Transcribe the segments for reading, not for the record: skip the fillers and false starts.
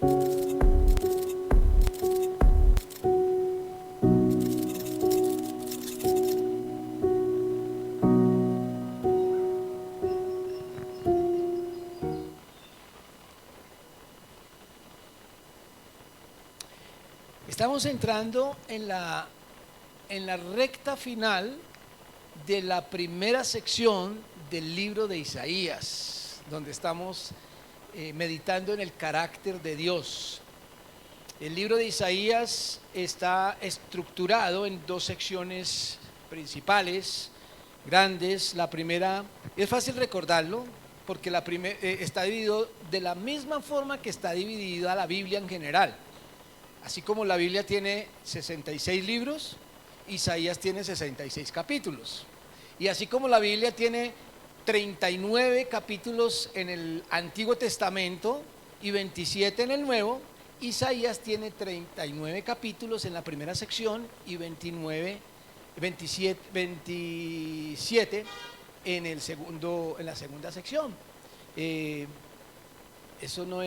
Estamos entrando en la recta final de la primera sección del libro de Isaías, donde estamos meditando en el carácter de Dios. El libro de Isaías está estructurado en dos secciones principales, grandes. La primera, es fácil recordarlo, porque la primera está dividido de la misma forma que está dividida la Biblia en general. Así como la Biblia tiene 66 libros, Isaías tiene 66 capítulos. Y así como la Biblia tiene 39 capítulos en el Antiguo Testamento y 27 en el Nuevo, Isaías tiene 39 capítulos en la primera sección y 27 en la segunda sección. Eso no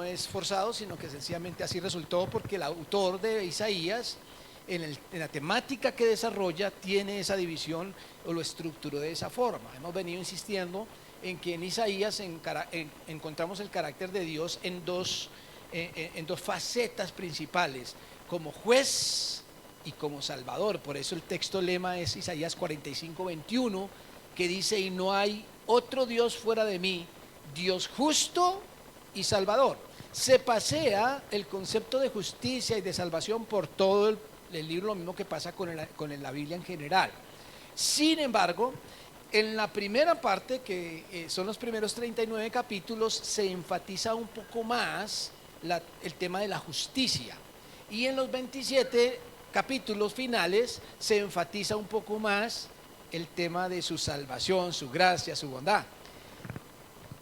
es forzado, sino que sencillamente así resultó, porque el autor de Isaías, en la temática que desarrolla, tiene esa división o lo estructuró de esa forma. Hemos venido insistiendo en que en Isaías encontramos el carácter de Dios en dos facetas principales, como juez y como salvador. Por eso el texto lema es Isaías 45:21, que dice: y no hay otro Dios fuera de mí, Dios justo y salvador. Se pasea el concepto de justicia y de salvación por todo el libro, lo mismo que pasa con la Biblia en general. Sin embargo, en la primera parte, que son los primeros 39 capítulos, se enfatiza un poco más el tema de la justicia, y en los 27 capítulos finales se enfatiza un poco más el tema de su salvación, su gracia, su bondad.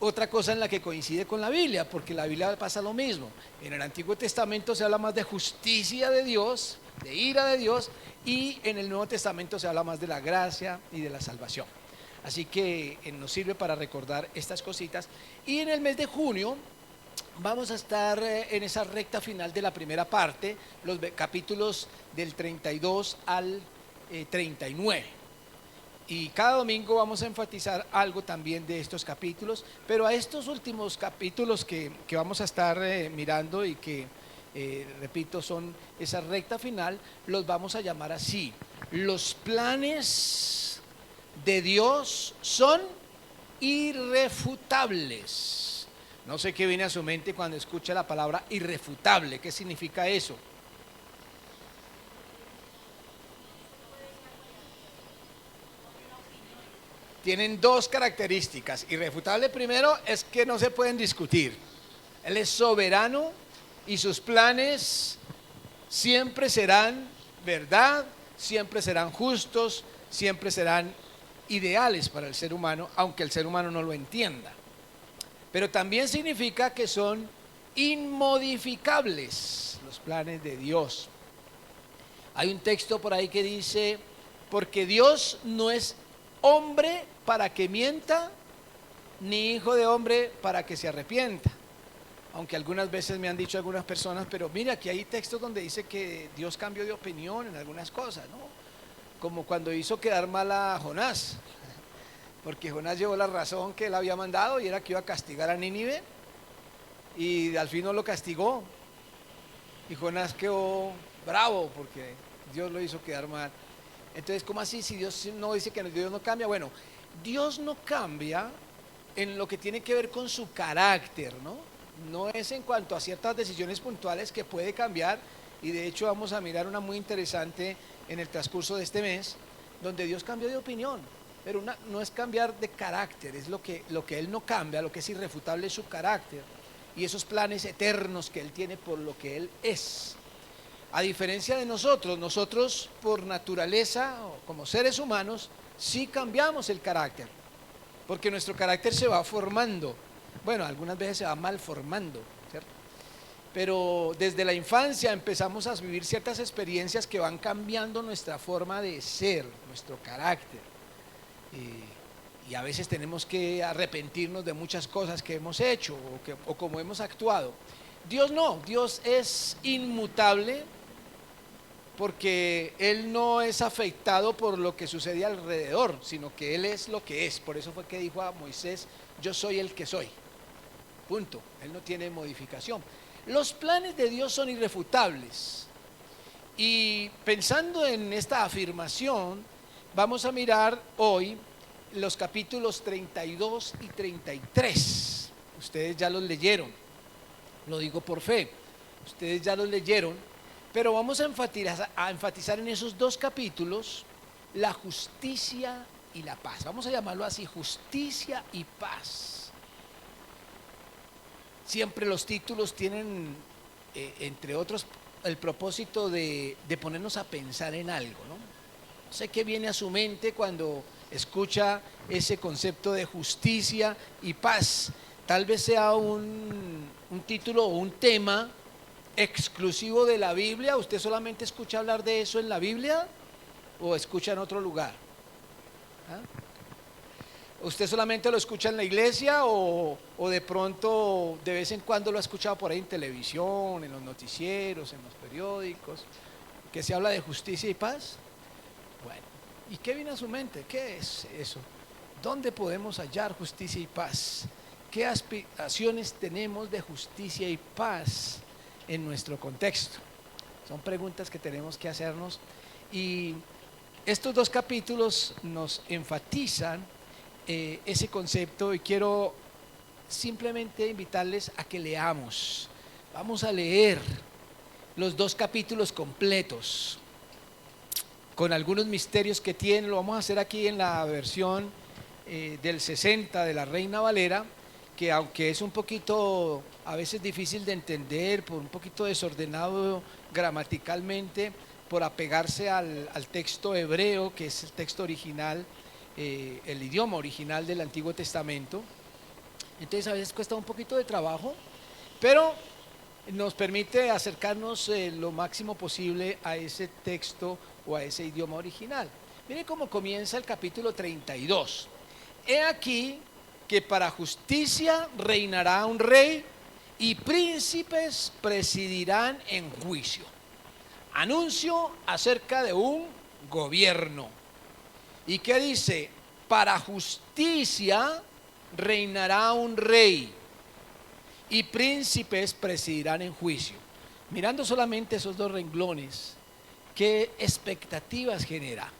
Otra cosa en la que coincide con la Biblia, porque la Biblia pasa lo mismo. En el Antiguo Testamento se habla más de justicia de Dios, de ira de Dios, y en el Nuevo Testamento se habla más de la gracia y de la salvación. Así que nos sirve para recordar estas cositas. Y en el mes de junio vamos a estar en esa recta final de la primera parte, los capítulos del 32 al 39. Y cada domingo vamos a enfatizar algo también de estos capítulos, pero a estos últimos capítulos que vamos a estar mirando y que, repito, son esa recta final, los vamos a llamar así: los planes de Dios son irrefutables. No sé qué viene a su mente cuando escucha la palabra irrefutable. ¿Qué significa eso? Tienen dos características. Irrefutable, primero, es que no se pueden discutir. Él es soberano y sus planes siempre serán verdad, siempre serán justos, siempre serán ideales para el ser humano, aunque el ser humano no lo entienda. Pero también significa que son inmodificables los planes de Dios. Hay un texto por ahí que dice: porque Dios no es hombre para que mienta, ni hijo de hombre para que se arrepienta. Aunque algunas veces me han dicho algunas personas: pero mira, aquí hay textos donde dice que Dios cambió de opinión en algunas cosas, ¿no? Como cuando hizo quedar mal a Jonás, porque Jonás llevó la razón que él había mandado, y era que iba a castigar a Nínive, y al fin no lo castigó, y Jonás quedó bravo porque Dios lo hizo quedar mal. Entonces, ¿cómo así? Si Dios no dice que Dios no cambia. Bueno, Dios no cambia en lo que tiene que ver con su carácter, ¿no? No es en cuanto a ciertas decisiones puntuales que puede cambiar, y de hecho vamos a mirar una muy interesante en el transcurso de este mes, donde Dios cambió de opinión, pero no es cambiar de carácter, es lo que Él no cambia, lo que es irrefutable es su carácter y esos planes eternos que Él tiene por lo que Él es. A diferencia de nosotros por naturaleza, como seres humanos, sí cambiamos el carácter, porque nuestro carácter se va formando. Bueno, algunas veces se va mal formando, ¿cierto? Pero desde la infancia empezamos a vivir ciertas experiencias que van cambiando nuestra forma de ser, nuestro carácter. Y a veces tenemos que arrepentirnos de muchas cosas que hemos hecho o como hemos actuado. Dios no, Dios es inmutable porque Él no es afectado por lo que sucede alrededor, sino que Él es lo que es. Por eso fue que dijo a Moisés, yo soy el que soy. Punto. Él no tiene modificación. Los planes de Dios son irrefutables. Y pensando en esta afirmación, vamos a mirar hoy los capítulos 32 y 33. Ustedes ya los leyeron, lo digo por fe, ustedes ya los leyeron, pero vamos a enfatizar en esos dos capítulos la justicia y la paz. Vamos a llamarlo así, justicia y paz. Siempre los títulos tienen, entre otros, el propósito de ponernos a pensar en algo, ¿no? No sé qué viene a su mente cuando escucha ese concepto de justicia y paz. Tal vez sea un título o un tema exclusivo de la Biblia. ¿Usted solamente escucha hablar de eso en la Biblia o escucha en otro lugar? ¿Ah? ¿Usted solamente lo escucha en la iglesia o de pronto de vez en cuando lo ha escuchado por ahí en televisión, en los noticieros, en los periódicos, que se habla de justicia y paz? Bueno, ¿y qué viene a su mente? ¿Qué es eso? ¿Dónde podemos hallar justicia y paz? ¿Qué aspiraciones tenemos de justicia y paz en nuestro contexto? Son preguntas que tenemos que hacernos, y estos dos capítulos nos enfatizan ese concepto, y quiero simplemente invitarles a que leamos. Vamos a leer los dos capítulos completos con algunos misterios que tienen. Lo vamos a hacer aquí en la versión del 60 de la Reina Valera, que aunque es un poquito a veces difícil de entender, por un poquito desordenado gramaticalmente, por apegarse al texto hebreo, que es el texto original, el idioma original del Antiguo Testamento, entonces a veces cuesta un poquito de trabajo, pero nos permite acercarnos lo máximo posible a ese texto o a ese idioma original. Miren cómo comienza el capítulo 32. He aquí que para justicia reinará un rey y príncipes presidirán en juicio. Anuncio acerca de un gobierno. ¿Y qué dice? Para justicia reinará un rey y príncipes presidirán en juicio. Mirando solamente esos dos renglones, ¿qué expectativas genera?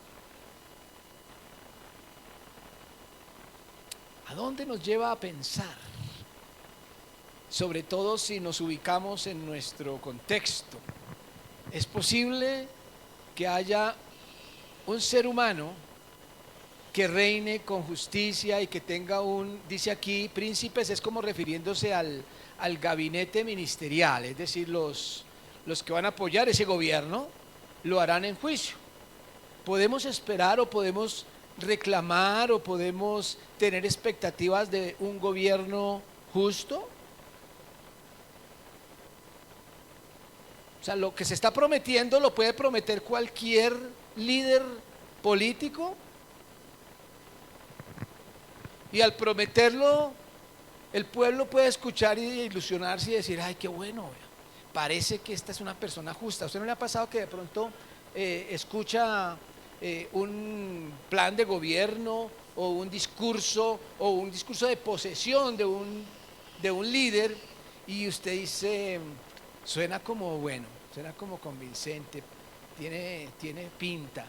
¿A dónde nos lleva a pensar? Sobre todo si nos ubicamos en nuestro contexto. ¿Es posible que haya un ser humano que reine con justicia y que tenga dice aquí, príncipes, es como refiriéndose al gabinete ministerial, es decir, los que van a apoyar ese gobierno lo harán en juicio? ¿Podemos esperar o podemos reclamar o podemos tener expectativas de un gobierno justo? O sea, lo que se está prometiendo lo puede prometer cualquier líder político, y al prometerlo el pueblo puede escuchar y ilusionarse y decir, ay, qué bueno, parece que esta es una persona justa. ¿A usted no le ha pasado que de pronto escucha un plan de gobierno o un discurso de posesión de un líder, y usted dice, suena como bueno, suena como convincente, tiene pinta,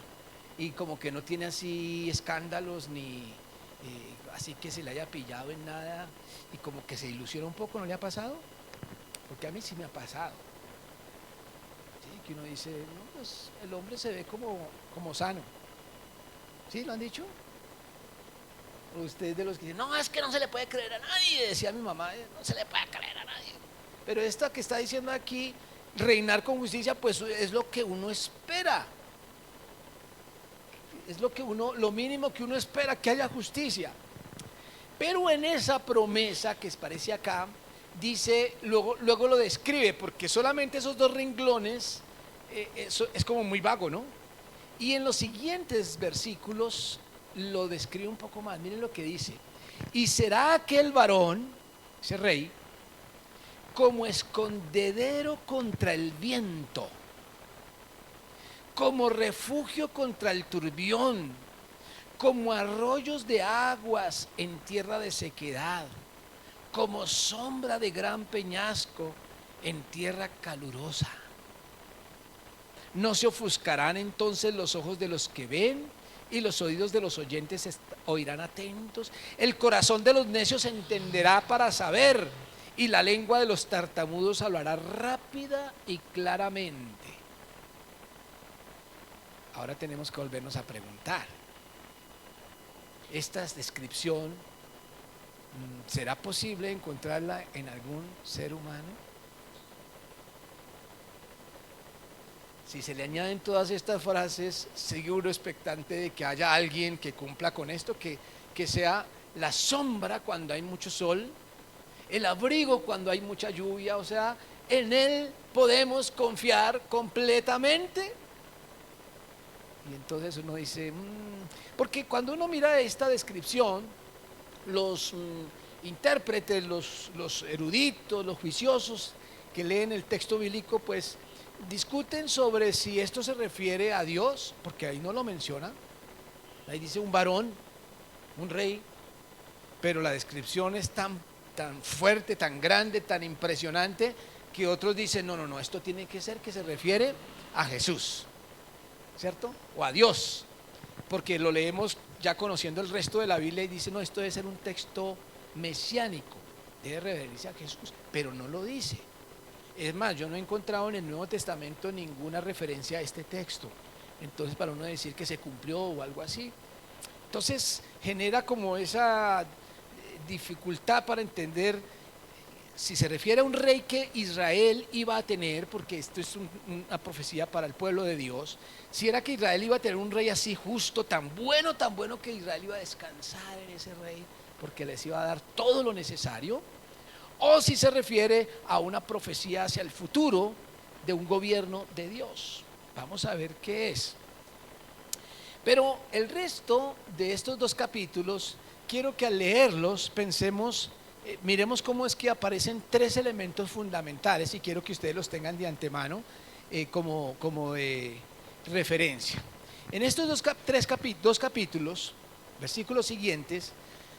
y como que no tiene así escándalos ni así que se le haya pillado en nada, y como que se ilusiona un poco? ¿No le ha pasado? Porque a mí sí me ha pasado, ¿sí? Que uno dice, no, pues el hombre se ve como sano. ¿Sí? ¿Lo han dicho? O ustedes de los que dicen, no, es que no se le puede creer a nadie, decía mi mamá, no se le puede creer a nadie. Pero esta que está diciendo aquí, reinar con justicia, pues es lo que uno espera. Es lo mínimo que uno espera, que haya justicia. Pero en esa promesa que aparece acá, dice, luego lo describe, porque solamente esos dos renglones eso es como muy vago, ¿no? Y en los siguientes versículos lo describe un poco más. Miren lo que dice: y será aquel varón, ese rey, como escondedero contra el viento, como refugio contra el turbión, como arroyos de aguas en tierra de sequedad, como sombra de gran peñasco en tierra calurosa. No se ofuscarán entonces los ojos de los que ven, y los oídos de los oyentes oirán atentos. El corazón de los necios entenderá para saber, y la lengua de los tartamudos hablará rápida y claramente. Ahora tenemos que volvernos a preguntar, esta descripción, ¿será posible encontrarla en algún ser humano? Si se le añaden todas estas frases, sigue uno expectante de que haya alguien que cumpla con esto, que sea la sombra cuando hay mucho sol, el abrigo cuando hay mucha lluvia, o sea, en Él podemos confiar completamente. Y entonces uno dice, porque cuando uno mira esta descripción, los intérpretes, los eruditos, los juiciosos que leen el texto bíblico, pues discuten sobre si esto se refiere a Dios, porque ahí no lo menciona. Ahí dice un varón, un rey, pero la descripción es tan fuerte, tan grande, tan impresionante, que otros dicen, no, esto tiene que ser que se refiere a Jesús, ¿cierto? O a Dios, porque lo leemos ya conociendo el resto de la Biblia y dice, no, esto debe ser un texto mesiánico, debe referirse a Jesús, pero no lo dice. Es más, yo no he encontrado en el Nuevo Testamento ninguna referencia a este texto. Entonces, para uno decir que se cumplió o algo así, entonces genera como esa dificultad para entender si se refiere a un rey que Israel iba a tener, porque esto es una profecía para el pueblo de Dios. Si era que Israel iba a tener un rey así justo, tan bueno que Israel iba a descansar en ese rey, porque les iba a dar todo lo necesario, o si se refiere a una profecía hacia el futuro de un gobierno de Dios. Vamos a ver qué es. Pero el resto de estos dos capítulos, quiero que al leerlos pensemos, miremos cómo es que aparecen tres elementos fundamentales, y quiero que ustedes los tengan de antemano como referencia. En estos dos capítulos, versículos siguientes,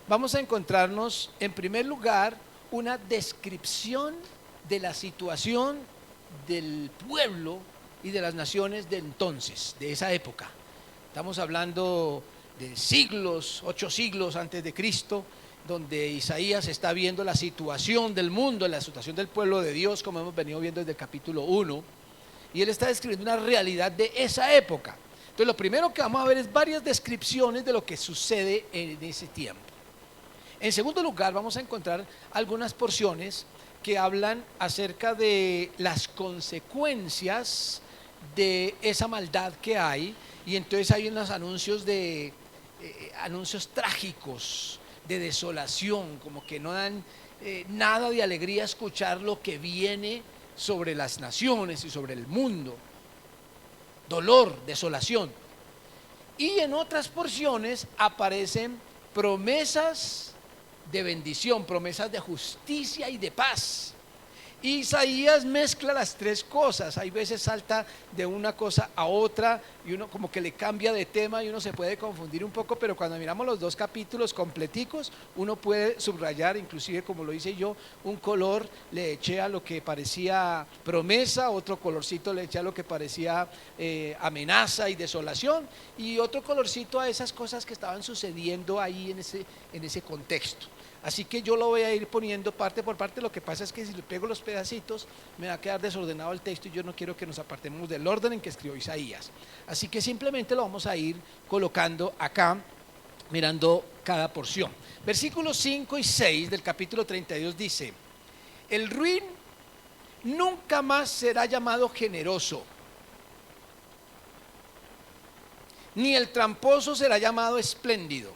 vamos a encontrarnos en primer lugar una descripción de la situación del pueblo y de las naciones de entonces, de esa época. Estamos hablando de siglos, 8 siglos antes de Cristo, donde Isaías está viendo la situación del mundo, la situación del pueblo de Dios, como hemos venido viendo desde el capítulo 1, y él está describiendo una realidad de esa época. Entonces, lo primero que vamos a ver es varias descripciones de lo que sucede en ese tiempo. En segundo lugar, vamos a encontrar algunas porciones que hablan acerca de las consecuencias de esa maldad que hay, y entonces hay unos anuncios anuncios trágicos de desolación, como que no dan nada de alegría escuchar lo que viene sobre las naciones y sobre el mundo. Dolor, desolación. Y en otras porciones aparecen promesas de bendición, promesas de justicia y de paz. Isaías mezcla las tres cosas, hay veces salta de una cosa a otra y uno como que le cambia de tema y uno se puede confundir un poco, pero cuando miramos los dos capítulos completicos, uno puede subrayar, inclusive como lo hice yo, un color le eché a lo que parecía promesa, otro colorcito le eché a lo que parecía amenaza y desolación, y otro colorcito a esas cosas que estaban sucediendo ahí en ese contexto. Así que yo lo voy a ir poniendo parte por parte. Lo que pasa es que si le pego los pedacitos me va a quedar desordenado el texto y yo no quiero que nos apartemos del orden en que escribió Isaías. Así que simplemente lo vamos a ir colocando acá, mirando cada porción. Versículos 5 y 6 del capítulo 32 dice: el ruin nunca más será llamado generoso, ni el tramposo será llamado espléndido.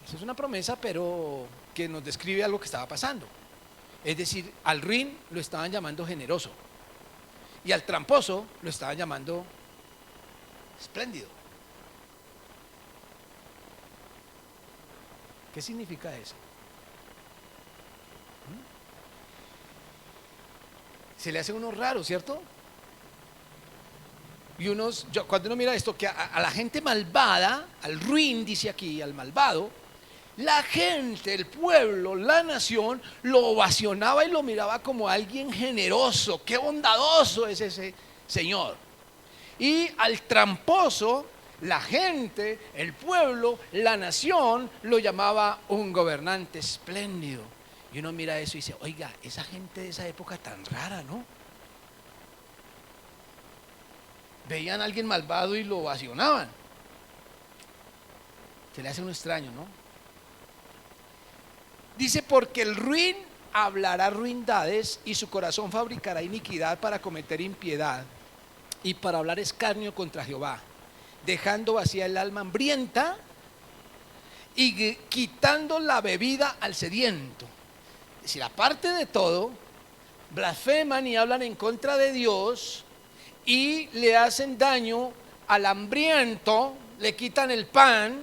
Esa es una promesa, pero que nos describe algo que estaba pasando. Es decir, al ruin lo estaban llamando generoso y al tramposo lo estaban llamando espléndido. ¿Qué significa eso? Se le hace a uno raro, ¿cierto? Y cuando uno mira esto, que a la gente malvada, al ruin, dice aquí, al malvado, la gente, el pueblo, la nación, lo ovacionaba y lo miraba como alguien generoso. Qué bondadoso es ese señor. Y al tramposo, la gente, el pueblo, la nación, lo llamaba un gobernante espléndido. Y uno mira eso y dice, oiga, esa gente de esa época tan rara, ¿no? Veían a alguien malvado y lo ovacionaban. Se le hace un extraño, ¿no? Dice, porque el ruin hablará ruindades y su corazón fabricará iniquidad para cometer impiedad y para hablar escarnio contra Jehová, dejando vacía el alma hambrienta y quitando la bebida al sediento. Es decir, aparte de todo, blasfeman y hablan en contra de Dios y le hacen daño al hambriento, le quitan el pan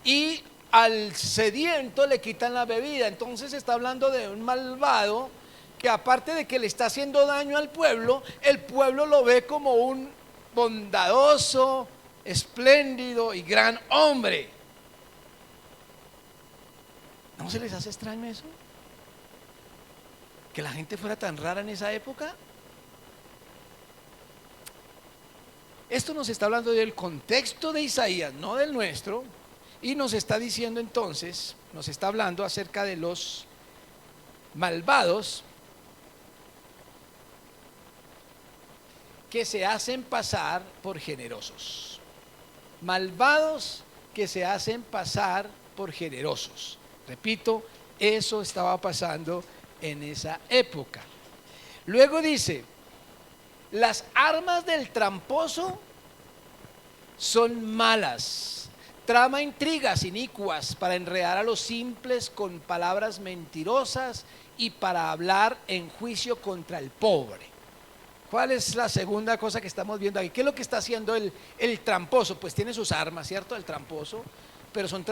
y al sediento le quitan la bebida. Entonces está hablando de un malvado que, aparte de que le está haciendo daño al pueblo, el pueblo lo ve como un bondadoso, espléndido y gran hombre. ¿No se les hace extraño eso? Que la gente fuera tan rara en esa época. Esto nos está hablando del contexto de Isaías, no del nuestro. Y nos está diciendo entonces, nos está hablando acerca de los malvados que se hacen pasar por generosos. Malvados que se hacen pasar por generosos. Repito, eso estaba pasando en esa época. Luego dice, las armas del tramposo son malas. Trama intrigas inicuas para enredar a los simples con palabras mentirosas y para hablar en juicio contra el pobre. ¿Cuál es la segunda cosa que estamos viendo aquí? ¿Qué es lo que está haciendo el tramposo? Pues tiene sus armas, ¿cierto? El tramposo, pero son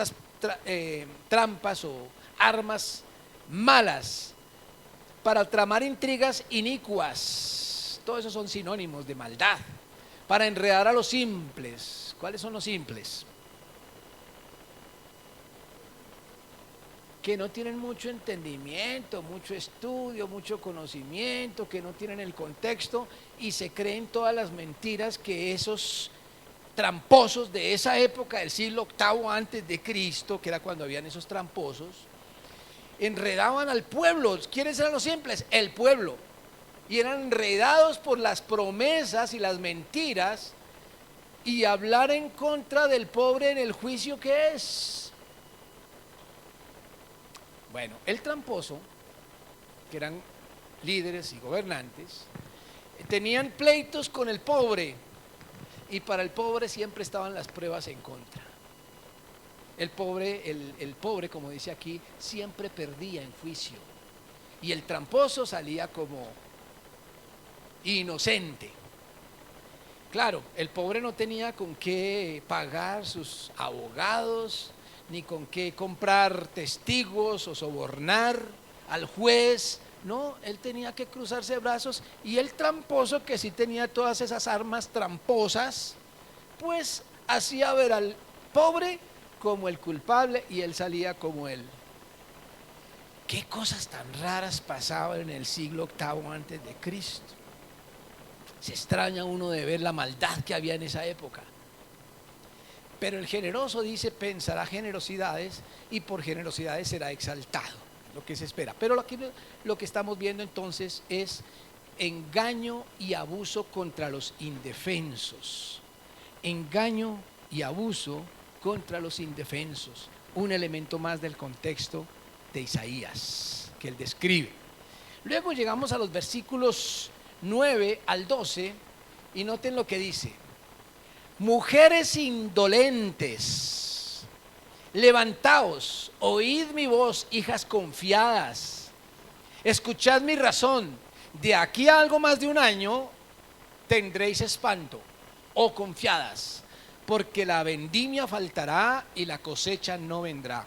trampas o armas malas para tramar intrigas inicuas. Todos esos son sinónimos de maldad. Para enredar a los simples. ¿Cuáles son los simples? Que no tienen mucho entendimiento, mucho estudio, mucho conocimiento, que no tienen el contexto y se creen todas las mentiras que esos tramposos de esa época, del siglo VIII antes de Cristo, que era cuando habían esos tramposos, enredaban al pueblo. ¿Quiénes eran los simples? El pueblo. Y eran enredados por las promesas y las mentiras y hablar en contra del pobre en el juicio que es. Bueno, el tramposo, que eran líderes y gobernantes, tenían pleitos con el pobre y para el pobre siempre estaban las pruebas en contra. El pobre, como dice aquí, siempre perdía en juicio y el tramposo salía como inocente. Claro, el pobre no tenía con qué pagar sus abogados, ni con qué comprar testigos o sobornar al juez. No, él tenía que cruzarse de brazos y el tramposo, que sí tenía todas esas armas tramposas, pues hacía ver al pobre como el culpable y él salía como él. ¿Qué cosas tan raras pasaban en el siglo VIII antes de Cristo? Se extraña uno de ver la maldad que había en esa época. Pero el generoso, dice, pensará generosidades y por generosidades será exaltado, lo que se espera. Pero aquí lo que estamos viendo entonces es engaño y abuso contra los indefensos. Engaño y abuso contra los indefensos. Un elemento más del contexto de Isaías que él describe. Luego llegamos a los versículos 9 al 12 y noten lo que dice. Mujeres indolentes, levantaos, oíd mi voz, hijas confiadas, escuchad mi razón. De aquí a algo más de un año tendréis espanto, oh confiadas, porque la vendimia faltará y la cosecha no vendrá.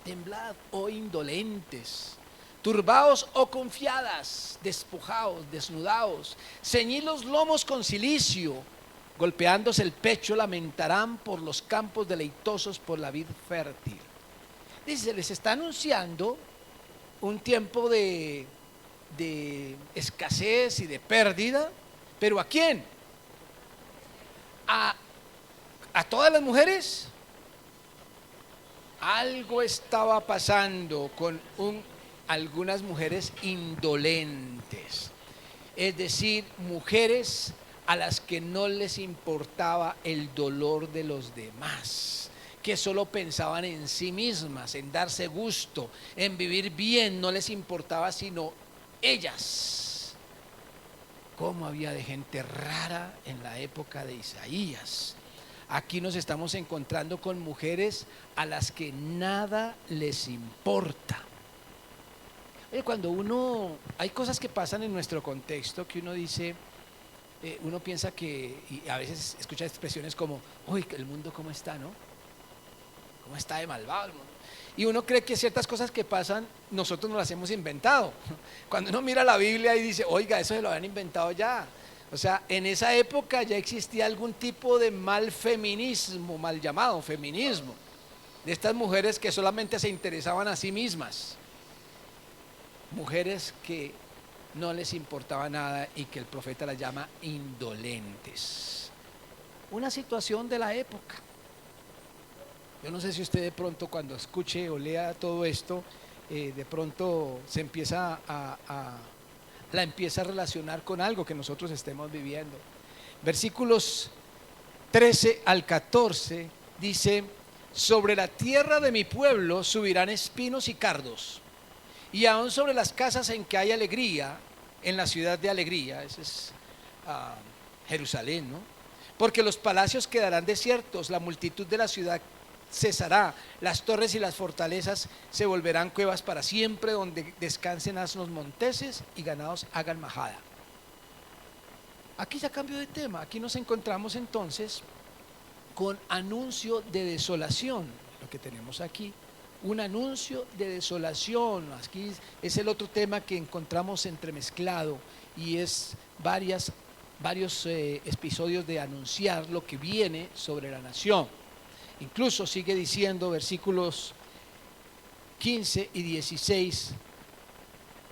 Temblad, oh indolentes, Turbaos o confiadas, despojaos, desnudaos, ceñid los lomos con cilicio, golpeándose el pecho lamentarán por los campos deleitosos, por la vid fértil. Dice, les está anunciando un tiempo de escasez y de pérdida, pero ¿a quién? A todas las mujeres. Algo estaba pasando con algunas mujeres indolentes, es decir, mujeres a las que no les importaba el dolor de los demás, que solo pensaban en sí mismas, en darse gusto, en vivir bien, no les importaba sino ellas. ¿Cómo había de gente rara en la época de Isaías? Aquí nos estamos encontrando con mujeres a las que nada les importa. Cuando hay cosas que pasan en nuestro contexto que uno dice, uno piensa que, y a veces escucha expresiones como, uy, el mundo cómo está, ¿no? ¿Cómo está de malvado el mundo? Y uno cree que ciertas cosas que pasan, nosotros nos las hemos inventado. Cuando uno mira la Biblia y dice, oiga, eso se lo habían inventado ya. O sea, en esa época ya existía algún tipo de mal feminismo, mal llamado feminismo, de estas mujeres que solamente se interesaban a sí mismas. Mujeres que no les importaba nada y que el profeta las llama indolentes. Una situación de la época. Yo no sé si usted de pronto cuando escuche o lea todo esto, de pronto se empieza la empieza a relacionar con algo que nosotros estemos viviendo. Versículos 13 al 14 dice, sobre la tierra de mi pueblo subirán espinos y cardos, y aún sobre las casas en que hay alegría, en la ciudad de alegría, ese es Jerusalén, ¿no? Porque los palacios quedarán desiertos, la multitud de la ciudad cesará, las torres y las fortalezas se volverán cuevas para siempre, donde descansen asnos monteses y ganados hagan majada. Aquí ya cambio de tema, aquí nos encontramos entonces con anuncio de desolación, lo que tenemos aquí. Un anuncio de desolación. Aquí es el otro tema que encontramos entremezclado y es varios episodios de anunciar lo que viene sobre la nación. Incluso sigue diciendo versículos 15 y 16,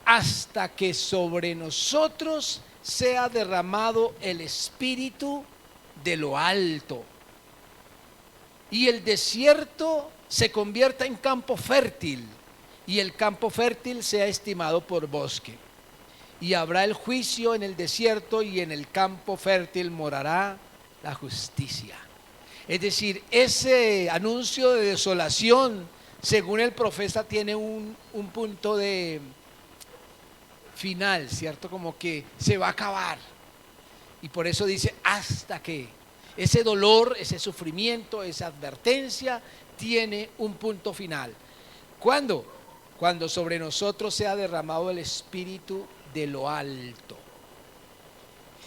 hasta que sobre nosotros sea derramado el espíritu de lo alto y el desierto se convierta en campo fértil y el campo fértil sea estimado por bosque. Y habrá el juicio en el desierto y en el campo fértil morará la justicia. Es decir, ese anuncio de desolación, según el profeta, tiene un punto de final, ¿cierto? Como que se va a acabar. Y por eso dice, hasta que ese dolor, ese sufrimiento, esa advertencia tiene un punto final. ¿Cuándo? Cuando sobre nosotros sea derramado el espíritu de lo alto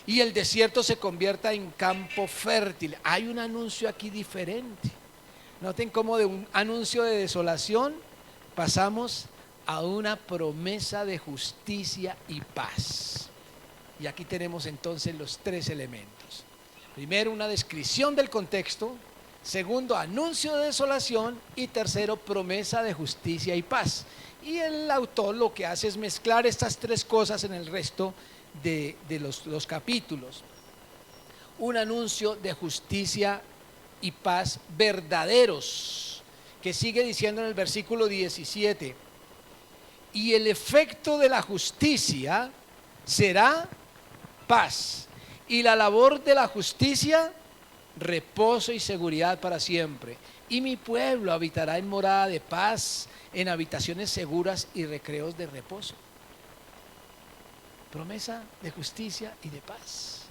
y el desierto se convierta en campo fértil. Hay un anuncio aquí diferente. Noten cómo de un anuncio de desolación pasamos a una promesa de justicia y paz. Y aquí tenemos entonces los tres elementos. Primero, una descripción del contexto. Segundo, anuncio de desolación. Y tercero, promesa de justicia y paz. Y el autor lo que hace es mezclar estas tres cosas en el resto de los capítulos. Un anuncio de justicia y paz verdaderos, que sigue diciendo en el versículo 17, y el efecto de la justicia será paz, y la labor de la justicia reposo y seguridad para siempre, y mi pueblo habitará en morada de paz, en habitaciones seguras y recreos de reposo. Promesa de justicia y de paz.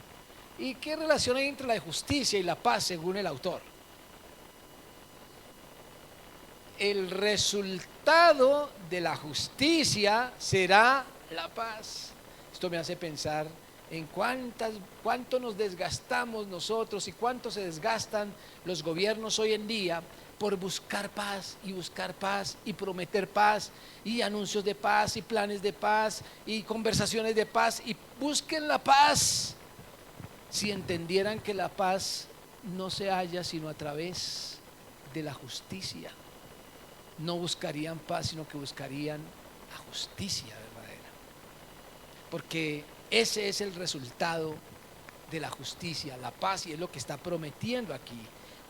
¿Y qué relación hay entre la justicia y la paz según el autor? El resultado de la justicia será la paz. Esto me hace pensar en cuánto nos desgastamos nosotros y cuánto se desgastan los gobiernos hoy en día por buscar paz y prometer paz y anuncios de paz y planes de paz y conversaciones de paz, y busquen la paz. Si entendieran que la paz no se halla sino a través de la justicia, no buscarían paz, sino que buscarían la justicia verdadera, porque ese es el resultado de la justicia, la paz, y es lo que está prometiendo aquí: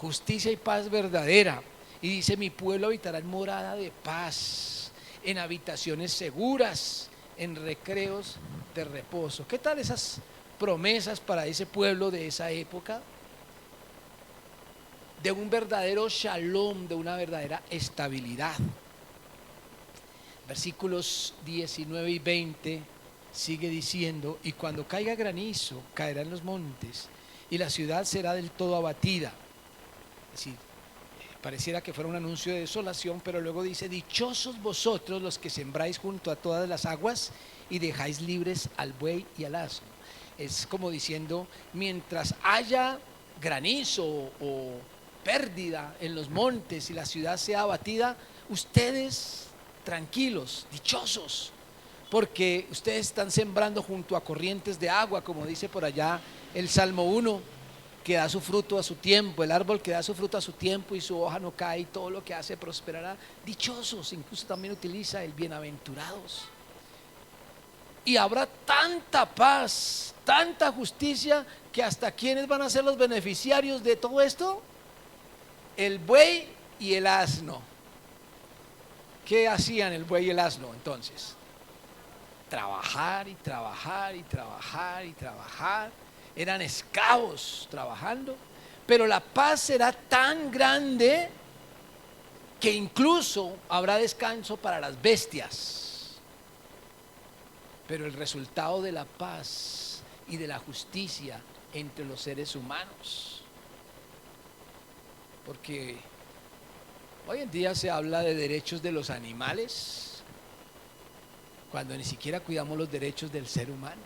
justicia y paz verdadera. Y dice: mi pueblo habitará en morada de paz, en habitaciones seguras, en recreos de reposo. ¿Qué tal esas promesas para ese pueblo de esa época? De un verdadero shalom, de una verdadera estabilidad. Versículos 19 y 20 sigue diciendo: y cuando caiga granizo, caerá en los montes, y la ciudad será del todo abatida. Es decir, pareciera que fuera un anuncio de desolación, pero luego dice: dichosos vosotros los que sembráis junto a todas las aguas y dejáis libres al buey y al asno. Es como diciendo: mientras haya granizo o pérdida en los montes y la ciudad sea abatida, ustedes tranquilos, dichosos, porque ustedes están sembrando junto a corrientes de agua, como dice por allá el Salmo 1, que da su fruto a su tiempo, el árbol que da su fruto a su tiempo y su hoja no cae, y todo lo que hace prosperará. Dichosos, incluso también utiliza el bienaventurados. Y habrá tanta paz, tanta justicia, que hasta ¿quiénes van a ser los beneficiarios de todo esto? El buey y el asno. ¿Qué hacían el buey y el asno entonces? Trabajar y trabajar y trabajar y trabajar. Eran esclavos trabajando, pero la paz será tan grande que incluso habrá descanso para las bestias. Pero el resultado de la paz y de la justicia entre los seres humanos, porque hoy en día se habla de derechos de los animales, cuando ni siquiera cuidamos los derechos del ser humano.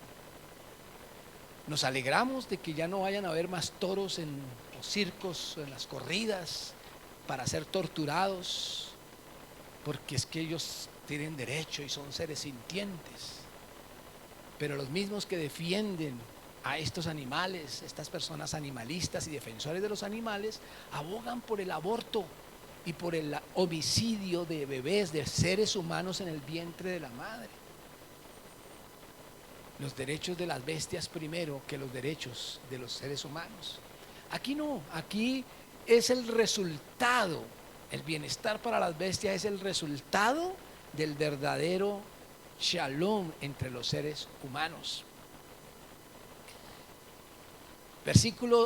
Nos alegramos de que ya no vayan a haber más toros en los circos, en las corridas, para ser torturados, porque es que ellos tienen derecho y son seres sintientes. Pero los mismos que defienden a estos animales, estas personas animalistas y defensores de los animales, abogan por el aborto y por el homicidio de bebés, de seres humanos en el vientre de la madre. Los derechos de las bestias primero que los derechos de los seres humanos. Aquí no, aquí es el resultado, el bienestar para las bestias es el resultado del verdadero shalom entre los seres humanos.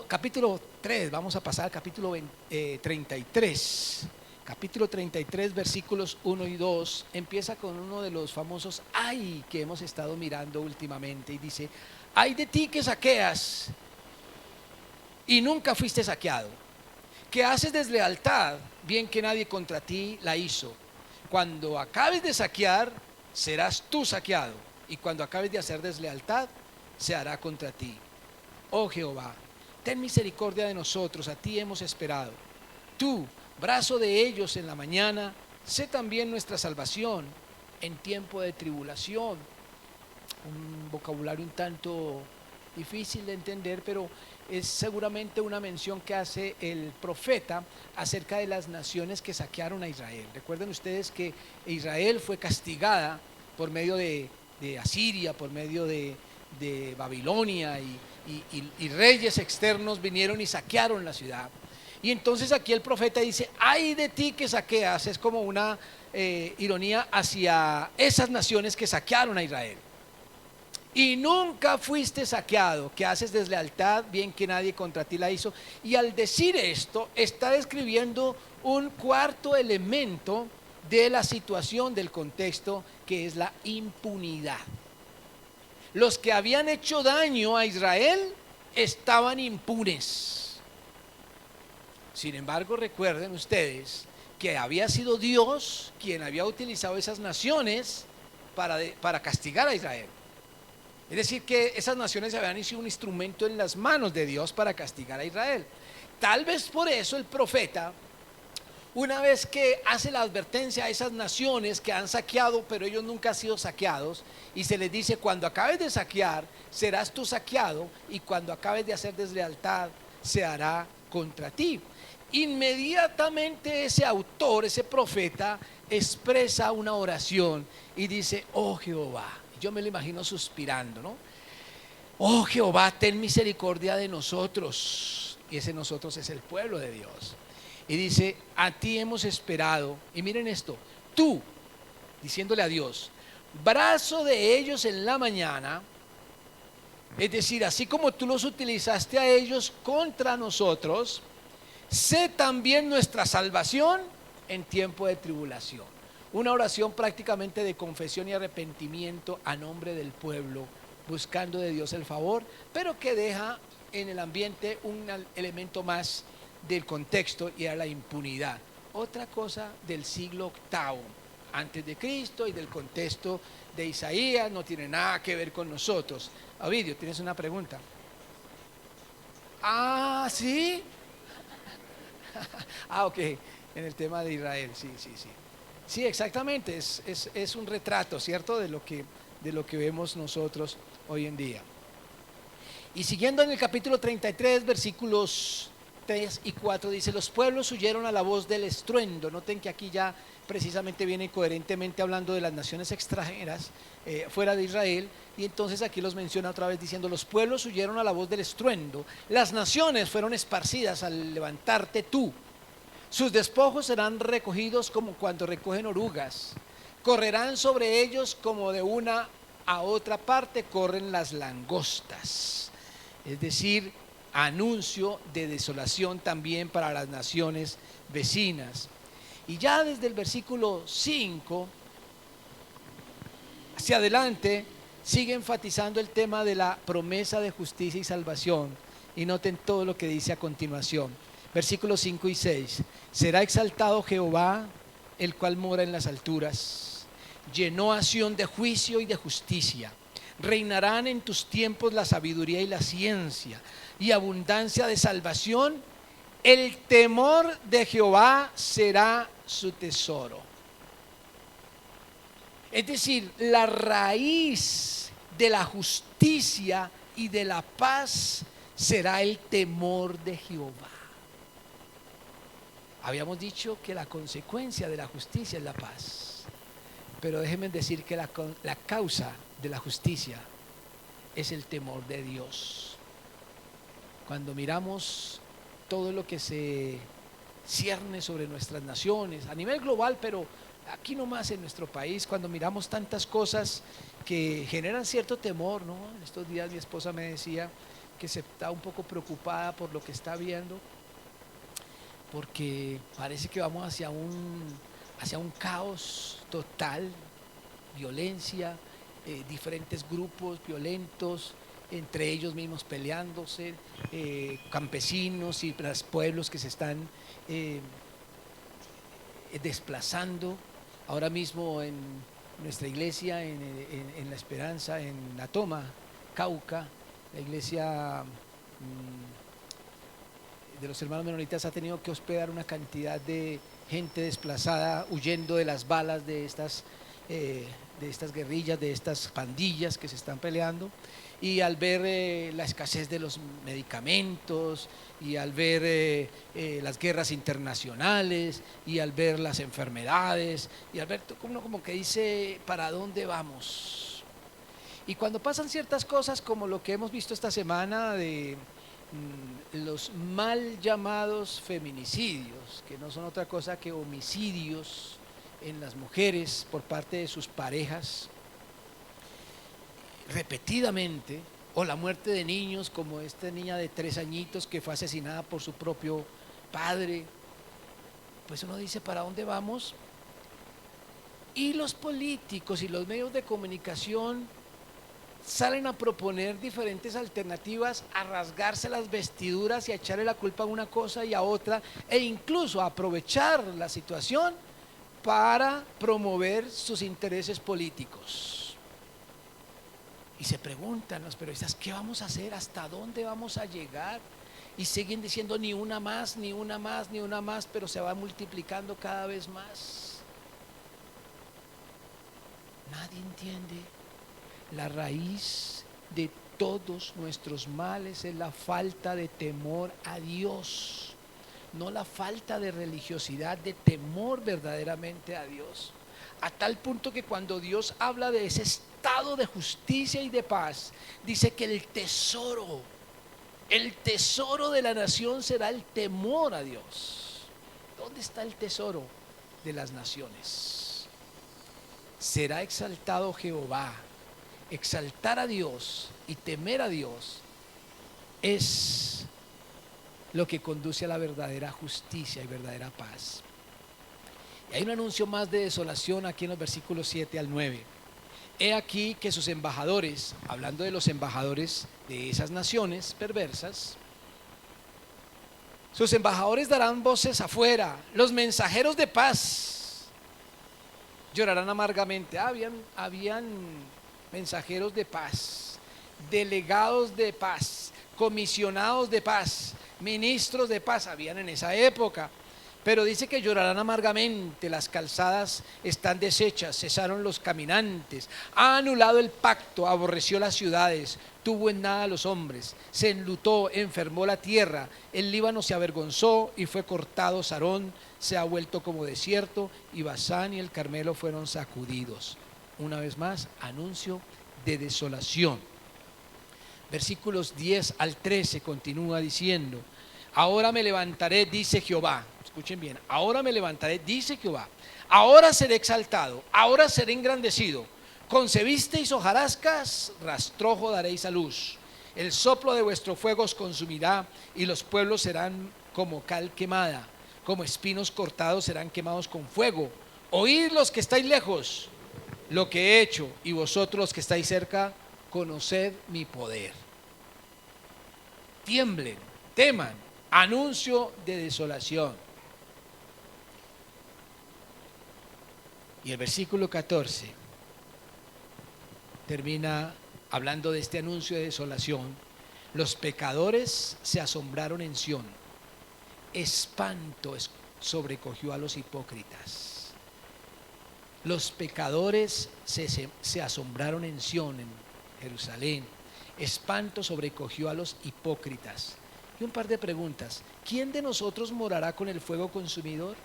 Capítulo 3, vamos a pasar al capítulo 33. Capítulo 33, versículos 1 y 2, empieza con uno de los famosos ay que hemos estado mirando últimamente, y dice: ay de ti que saqueas y nunca fuiste saqueado, que haces deslealtad, bien que nadie contra ti la hizo. Cuando acabes de saquear, serás tú saqueado, y cuando acabes de hacer deslealtad, se hará contra ti. Oh Jehová, ten misericordia de nosotros, a ti hemos esperado. Tú, brazo de ellos en la mañana, sé también nuestra salvación en tiempo de tribulación. Un vocabulario un tanto difícil de entender, pero es seguramente una mención que hace el profeta acerca de las naciones que saquearon a Israel. Recuerden ustedes que Israel fue castigada por medio de Asiria, por medio de Babilonia, y reyes externos vinieron y saquearon la ciudad. Y entonces aquí el profeta dice: ay de ti que saqueas. Es como una ironía hacia esas naciones que saquearon a Israel. Y nunca fuiste saqueado, que haces deslealtad, bien que nadie contra ti la hizo. Y al decir esto, está describiendo un cuarto elemento de la situación, del contexto, que es la impunidad. Los que habían hecho daño a Israel estaban impunes. Sin embargo, recuerden ustedes que había sido Dios quien había utilizado esas naciones para castigar a Israel. Es decir, que esas naciones habían sido un instrumento en las manos de Dios para castigar a Israel. Tal vez por eso el profeta Una vez que hace la advertencia a esas naciones que han saqueado, pero ellos nunca han sido saqueados, y se les dice: cuando acabes de saquear, serás tú saqueado, y cuando acabes de hacer deslealtad, se hará contra ti. Inmediatamente ese autor, ese profeta, expresa una oración y dice: oh Jehová. Yo me lo imagino suspirando, ¿no? Oh Jehová, ten misericordia de nosotros. Y ese nosotros es el pueblo de Dios. Y dice: a ti hemos esperado. Y miren esto, tú, diciéndole a Dios, brazo de ellos en la mañana. Es decir, así como tú los utilizaste a ellos contra nosotros, sé también nuestra salvación en tiempo de tribulación. Una oración prácticamente de confesión y arrepentimiento a nombre del pueblo, buscando de Dios el favor, pero que deja en el ambiente un elemento más del contexto, y era la impunidad. Otra cosa del siglo VIII antes de Cristo y del contexto de Isaías, no tiene nada que ver con nosotros. Ovidio, ¿tienes una pregunta? Ah, ¿sí? Ok, en el tema de Israel, sí. Sí, exactamente, es un retrato, ¿cierto?, de lo que vemos nosotros hoy en día. Y siguiendo en el capítulo 33, versículos 3 y 4, dice: los pueblos huyeron a la voz del estruendo. Noten que aquí ya precisamente viene coherentemente hablando de las naciones extranjeras fuera de Israel, y entonces aquí los menciona otra vez diciendo: los pueblos huyeron a la voz del estruendo, las naciones fueron esparcidas al levantarte tú. Sus despojos serán recogidos como cuando recogen orugas, correrán sobre ellos como de una a otra parte corren las langostas. Es decir, anuncio de desolación también para las naciones vecinas. Y ya desde el versículo 5 hacia adelante sigue enfatizando el tema de la promesa de justicia y salvación. Y noten todo lo que dice a continuación. Versículos 5 y 6. Será exaltado Jehová, el cual mora en las alturas. Llenó a Sión de juicio y de justicia. Reinarán en tus tiempos la sabiduría y la ciencia, y abundancia de salvación. El temor de Jehová será su tesoro. Es decir, la raíz de la justicia y de la paz será el temor de Jehová. Habíamos dicho que la consecuencia de la justicia es la paz, pero déjenme decir que la causa de la justicia es el temor de Dios. Cuando miramos todo lo que se cierne sobre nuestras naciones a nivel global, pero aquí nomás en nuestro país, cuando miramos tantas cosas que generan cierto temor, ¿no? En estos días mi esposa me decía que se está un poco preocupada por lo que está viendo, porque parece que vamos hacia un caos total, violencia, diferentes grupos violentos, entre ellos mismos peleándose, campesinos y los pueblos que se están desplazando. Ahora mismo en nuestra iglesia, en La Esperanza, en La Toma, Cauca, la iglesia de los hermanos menonitas ha tenido que hospedar una cantidad de gente desplazada, huyendo de las balas de estas guerrillas, de estas pandillas que se están peleando. Y al ver la escasez de los medicamentos, y al ver las guerras internacionales, y al ver las enfermedades, y al ver uno como que dice: ¿para dónde vamos? Y cuando pasan ciertas cosas como lo que hemos visto esta semana de los mal llamados feminicidios, que no son otra cosa que homicidios en las mujeres por parte de sus parejas repetidamente, o la muerte de niños como esta niña de 3 añitos que fue asesinada por su propio padre, pues uno dice: ¿para dónde vamos? Y los políticos y los medios de comunicación salen a proponer diferentes alternativas, a rasgarse las vestiduras y a echarle la culpa a una cosa y a otra, e incluso a aprovechar la situación para promover sus intereses políticos. Y se preguntan los periodistas: ¿qué vamos a hacer? ¿Hasta dónde vamos a llegar? Y siguen diciendo ni una más, ni una más, ni una más, pero se va multiplicando cada vez más. Nadie entiende. La raíz de todos nuestros males es la falta de temor a Dios, no la falta de religiosidad, de temor verdaderamente a Dios. A tal punto que cuando Dios habla de ese estado de justicia y de paz, dice que el tesoro de la nación será el temor a Dios. ¿Dónde está el tesoro de las naciones? Será exaltado Jehová. Exaltar a Dios y temer a Dios es lo que conduce a la verdadera justicia y verdadera paz. Y hay un anuncio más de desolación aquí en los versículos 7 al 9. He aquí que sus embajadores, hablando de los embajadores de esas naciones perversas, sus embajadores darán voces afuera, los mensajeros de paz llorarán amargamente. Habían mensajeros de paz, delegados de paz, comisionados de paz, ministros de paz, habían en esa época. Pero dice que llorarán amargamente, las calzadas están deshechas, cesaron los caminantes, ha anulado el pacto, aborreció las ciudades, tuvo en nada a los hombres, se enlutó, enfermó la tierra, el Líbano se avergonzó y fue cortado Sarón, se ha vuelto como desierto y Basán y el Carmelo fueron sacudidos. Una vez más, anuncio de desolación. Versículos 10 al 13 continúa diciendo: ahora me levantaré, dice Jehová. Escuchen bien, ahora me levantaré, dice Jehová. Ahora seré exaltado, ahora seré engrandecido. Concebisteis hojarascas, rastrojo daréis a luz. El soplo de vuestro fuego os consumirá y los pueblos serán como cal quemada, como espinos cortados serán quemados con fuego. Oíd los que estáis lejos lo que he hecho, y vosotros los que estáis cerca, conoced mi poder. Tiemblen, teman, anuncio de desolación. Y el versículo 14 termina hablando de este anuncio de desolación. Los pecadores se asombraron en Sión, espanto sobrecogió a los hipócritas. Los pecadores se asombraron en Sión, en Jerusalén. Espanto sobrecogió a los hipócritas. Y un par de preguntas: ¿quién de nosotros morará con el fuego consumidor?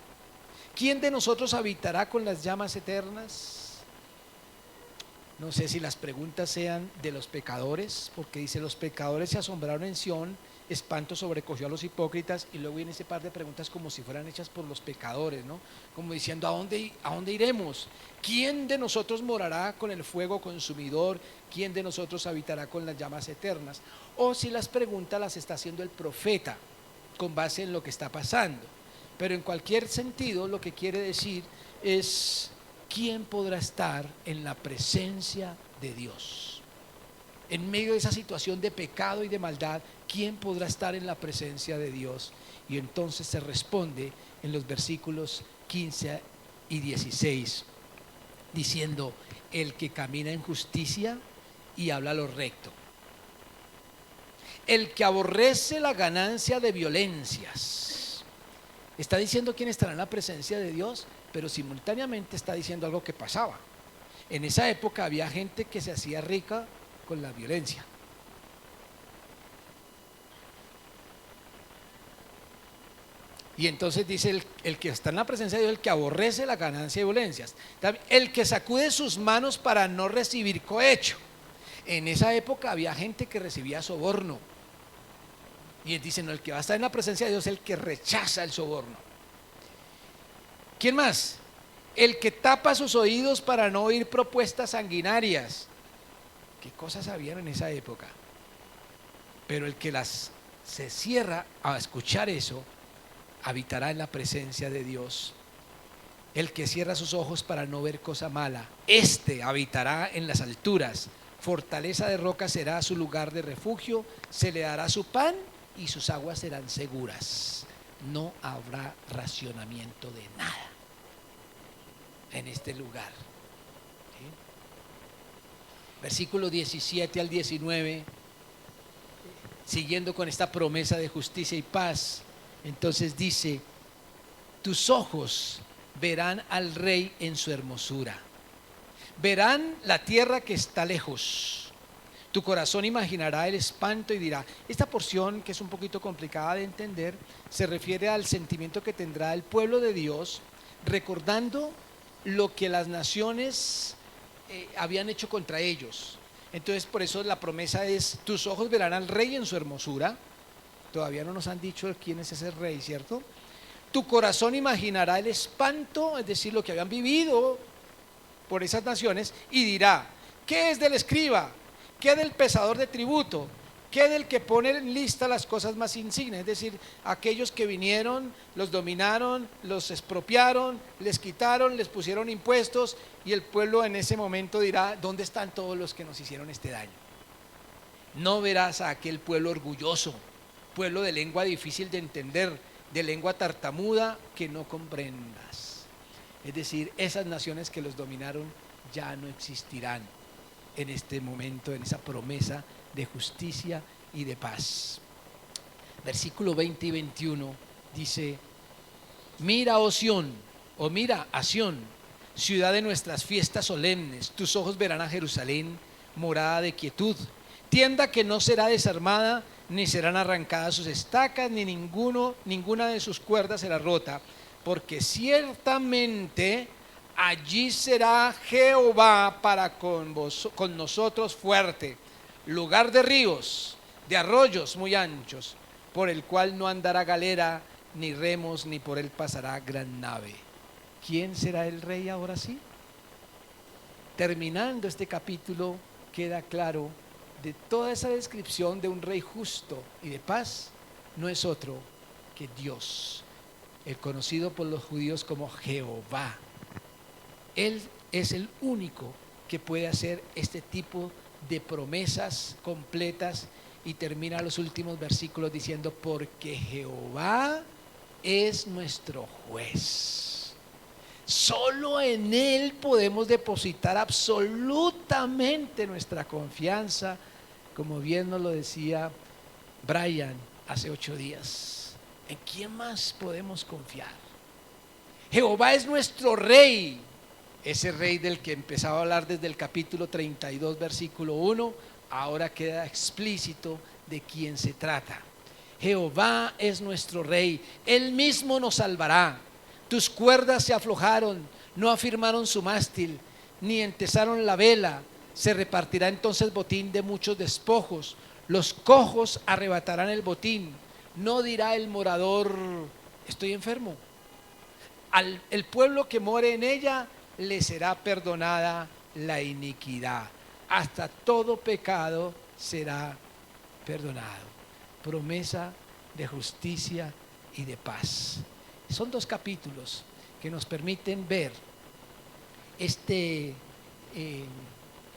¿Quién de nosotros habitará con las llamas eternas? No sé si las preguntas sean de los pecadores, porque dice: los pecadores se asombraron en Sión, espanto sobrecogió a los hipócritas, y luego viene ese par de preguntas como si fueran hechas por los pecadores, ¿no? Como diciendo: ¿a dónde iremos? ¿Quién de nosotros morará con el fuego consumidor? ¿Quién de nosotros habitará con las llamas eternas? O si las preguntas las está haciendo el profeta con base en lo que está pasando. Pero en cualquier sentido lo que quiere decir es: ¿quién podrá estar en la presencia de Dios? En medio de esa situación de pecado y de maldad, ¿quién podrá estar en la presencia de Dios? Y entonces se responde en los versículos 15 y 16, diciendo: el que camina en justicia y habla lo recto, el que aborrece la ganancia de violencias. Está diciendo quién estará en la presencia de Dios, pero simultáneamente está diciendo algo que pasaba. En esa época había gente que se hacía rica con la violencia. Y entonces dice: el que está en la presencia de Dios, el que aborrece la ganancia de violencias, el que sacude sus manos para no recibir cohecho. En esa época había gente que recibía soborno, y él dice: no, el que va a estar en la presencia de Dios es el que rechaza el soborno. ¿Quién más? El que tapa sus oídos para no oír propuestas sanguinarias. ¿Qué cosas habían en esa época? Pero el que se cierra a escuchar eso, habitará en la presencia de Dios. El que cierra sus ojos para no ver cosa mala, este habitará en las alturas. Fortaleza de roca será su lugar de refugio, se le dará su pan y sus aguas serán seguras. No habrá racionamiento de nada en este lugar. ¿Sí? Versículo 17 al 19 siguiendo con esta promesa de justicia y paz, entonces dice: tus ojos verán al rey en su hermosura, verán la tierra que está lejos. Tu corazón imaginará el espanto y dirá. Esta porción, que es un poquito complicada de entender, se refiere al sentimiento que tendrá el pueblo de Dios recordando lo que las naciones habían hecho contra ellos. Entonces, por eso la promesa es: tus ojos verán al rey en su hermosura. Todavía no nos han dicho quién es ese rey, ¿cierto? Tu corazón imaginará el espanto, es decir, lo que habían vivido por esas naciones, y dirá: ¿qué es del escriba? ¿Qué del pesador de tributo? ¿Qué del que pone en lista las cosas más insignes? Es decir, aquellos que vinieron, los dominaron, los expropiaron, les quitaron, les pusieron impuestos, y el pueblo en ese momento dirá: ¿dónde están todos los que nos hicieron este daño? No verás a aquel pueblo orgulloso, pueblo de lengua difícil de entender, de lengua tartamuda que no comprendas. Es decir, esas naciones que los dominaron ya no existirán en este momento, en esa promesa de justicia y de paz. Versículo 20 y 21 dice: mira, oh Sión, o mira a Sión, ciudad de nuestras fiestas solemnes. Tus ojos verán a Jerusalén, morada de quietud, tienda que no será desarmada, ni serán arrancadas sus estacas, ni ninguna de sus cuerdas será rota, porque ciertamente allí será Jehová para con nosotros fuerte, lugar de ríos, de arroyos muy anchos, por el cual no andará galera ni remos, ni por él pasará gran nave. ¿Quién será el rey ahora sí? Terminando este capítulo, queda claro de toda esa descripción de un rey justo y de paz, no es otro que Dios, el conocido por los judíos como Jehová. Él es el único que puede hacer este tipo de promesas completas, y termina los últimos versículos diciendo: porque Jehová es nuestro juez. Solo en Él podemos depositar absolutamente nuestra confianza, como bien nos lo decía Brian hace 8 días. ¿En quién más podemos confiar? Jehová es nuestro rey. Ese rey del que empezaba a hablar desde el capítulo 32, versículo 1, ahora queda explícito de quién se trata. Jehová es nuestro rey, Él mismo nos salvará. Tus cuerdas se aflojaron, no afirmaron su mástil, ni entesaron la vela. Se repartirá entonces botín de muchos despojos. Los cojos arrebatarán el botín. No dirá el morador: estoy enfermo. El pueblo que more en ella le será perdonada la iniquidad. Hasta todo pecado será perdonado. Promesa de justicia y de paz. Son 2 capítulos que nos permiten ver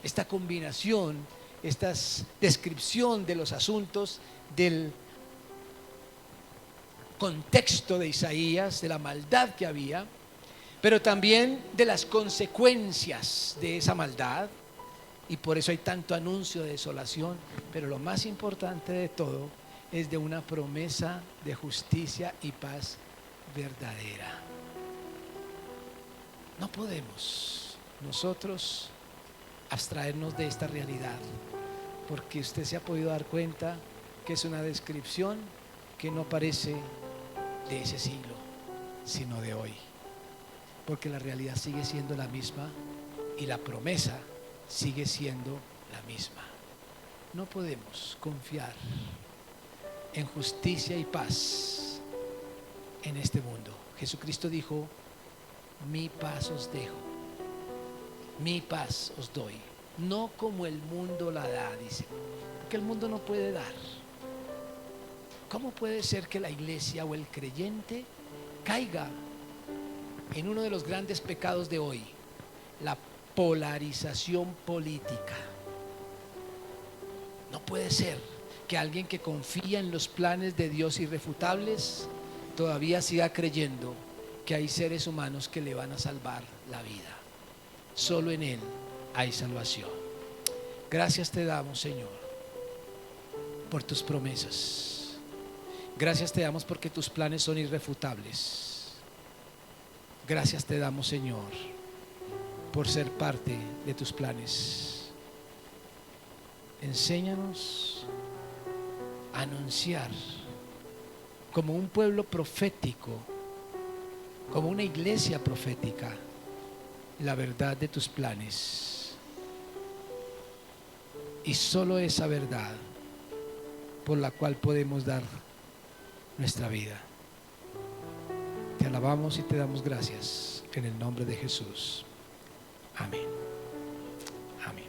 esta combinación, esta descripción de los asuntos del contexto de Isaías, de la maldad que había, pero también de las consecuencias de esa maldad. Y por eso hay tanto anuncio de desolación, pero lo más importante de todo es de una promesa de justicia y paz verdadera. No podemos nosotros abstraernos de esta realidad, porque usted se ha podido dar cuenta que es una descripción que no parece de ese siglo, sino de hoy, porque la realidad sigue siendo la misma y la promesa sigue siendo la misma. No podemos confiar en justicia y paz en este mundo. Jesucristo dijo: mi paz os dejo, mi paz os doy, no como el mundo la da, dice, porque el mundo no puede dar. ¿Cómo puede ser que la iglesia o el creyente caiga en uno de los grandes pecados de hoy? La polarización política. No puede ser que alguien que confía en los planes de Dios irrefutables todavía siga creyendo que hay seres humanos que le van a salvar la vida. Solo en Él hay salvación. Gracias te damos, Señor, por tus promesas. Gracias te damos porque tus planes son irrefutables. Gracias te damos, Señor, por ser parte de tus planes. Enséñanos a anunciar como un pueblo profético, como una iglesia profética, la verdad de tus planes. Y solo esa verdad por la cual podemos dar nuestra vida. Te alabamos y te damos gracias en el nombre de Jesús. Amén. Amén.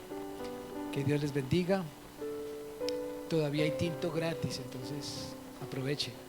Que Dios les bendiga. Todavía hay tinto gratis, entonces aprovechen.